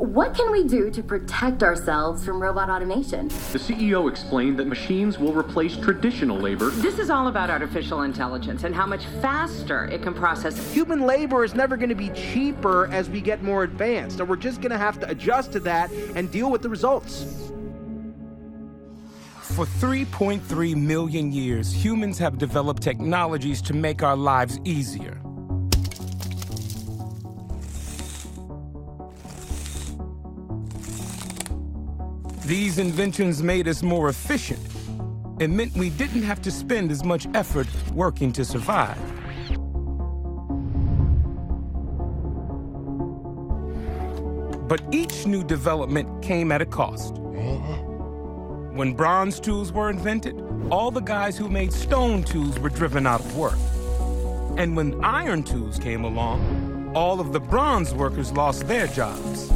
What can we do to protect ourselves from robot automation? The CEO explained that machines will replace traditional labor. This is all about artificial intelligence and how much faster it can process. Human labor is never going to be cheaper as we get more advanced, and we're just going to have to adjust to that and deal with the results. For 3.3 million years, humans have developed technologies to make our lives easier. These inventions made us more efficient. It meant we didn't have to spend as much effort working to survive. But each new development came at a cost. When bronze tools were invented, all the guys who made stone tools were driven out of work. And when iron tools came along, all of the bronze workers lost their jobs.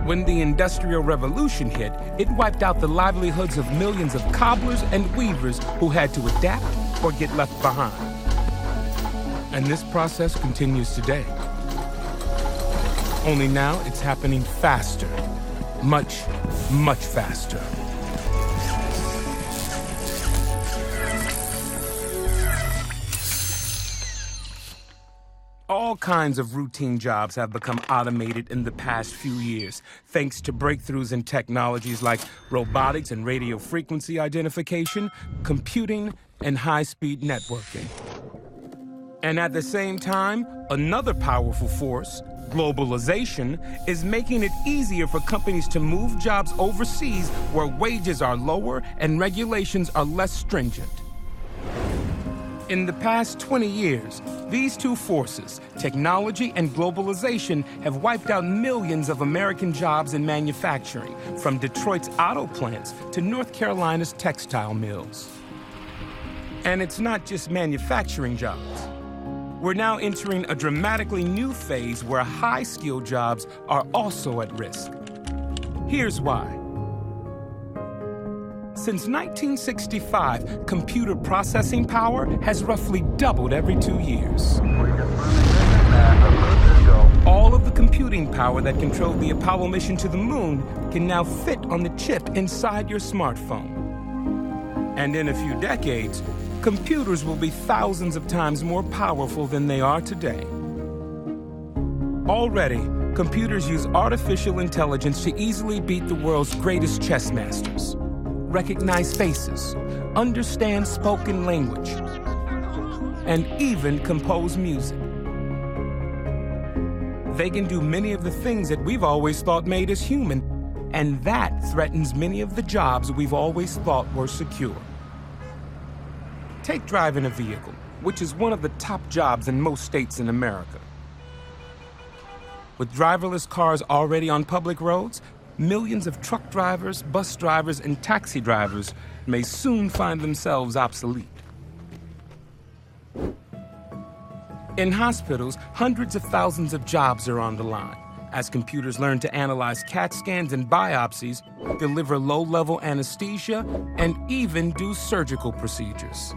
When the Industrial Revolution hit, it wiped out the livelihoods of millions of cobblers and weavers who had to adapt or get left behind. And this process continues today. Only now it's happening faster. Much, much faster. All kinds of routine jobs have become automated in the past few years, thanks to breakthroughs in technologies like robotics and radio frequency identification, computing, and high-speed networking. And at the same time, another powerful force, globalization, is making it easier for companies to move jobs overseas where wages are lower and regulations are less stringent. In the past 20 years, these two forces, technology and globalization, have wiped out millions of American jobs in manufacturing, from Detroit's auto plants to North Carolina's textile mills. And it's not just manufacturing jobs. We're now entering a dramatically new phase where high-skilled jobs are also at risk. Here's why. Since 1965, computer processing power has roughly doubled every 2 years. All of the computing power that controlled the Apollo mission to the moon can now fit on the chip inside your smartphone. And in a few decades, computers will be thousands of times more powerful than they are today. Already, computers use artificial intelligence to easily beat the world's greatest chess masters, recognize faces, understand spoken language, and even compose music. They can do many of the things that we've always thought made us human, and that threatens many of the jobs we've always thought were secure. Take driving a vehicle, which is one of the top jobs in most states in America. With driverless cars already on public roads, millions of truck drivers, bus drivers, and taxi drivers may soon find themselves obsolete. In hospitals, hundreds of thousands of jobs are on the line as computers learn to analyze CAT scans and biopsies, deliver low-level anesthesia, and even do surgical procedures.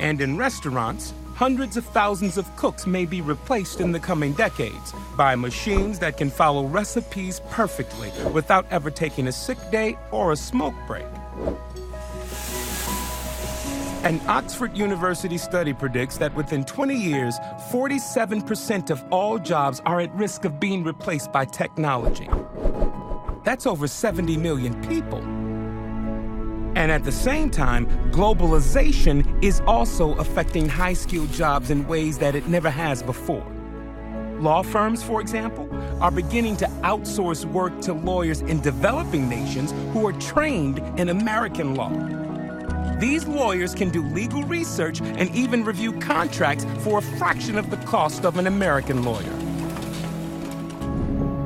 And in restaurants, hundreds of thousands of cooks may be replaced in the coming decades by machines that can follow recipes perfectly without ever taking a sick day or a smoke break. An Oxford University study predicts that within 20 years, 47% of all jobs are at risk of being replaced by technology. That's over 70 million people. And at the same time, globalization is also affecting high-skilled jobs in ways that it never has before. Law firms, for example, are beginning to outsource work to lawyers in developing nations who are trained in American law. These lawyers can do legal research and even review contracts for a fraction of the cost of an American lawyer.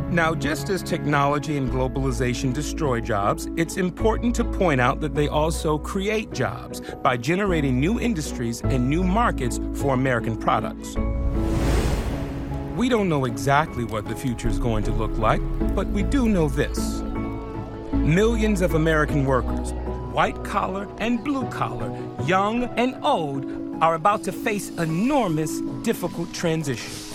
Now, just as technology and globalization destroy jobs, it's important to point out that they also create jobs by generating new industries and new markets for American products. We don't know exactly what the future is going to look like, but we do know this. Millions of American workers, white collar and blue collar, young and old, are about to face enormous, difficult transitions.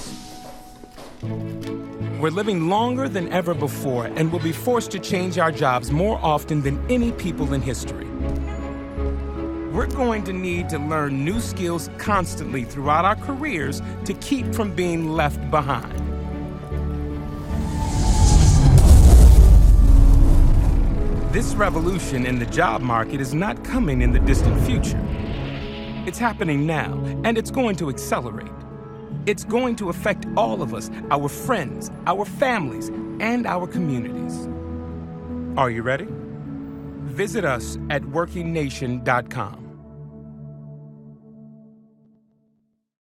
We're living longer than ever before and will be forced to change our jobs more often than any people in history. We're going to need to learn new skills constantly throughout our careers to keep from being left behind. This revolution in the job market is not coming in the distant future. It's happening now, and it's going to accelerate. It's going to affect all of us, our friends, our families, and our communities. Are you ready? Visit us at workingnation.com.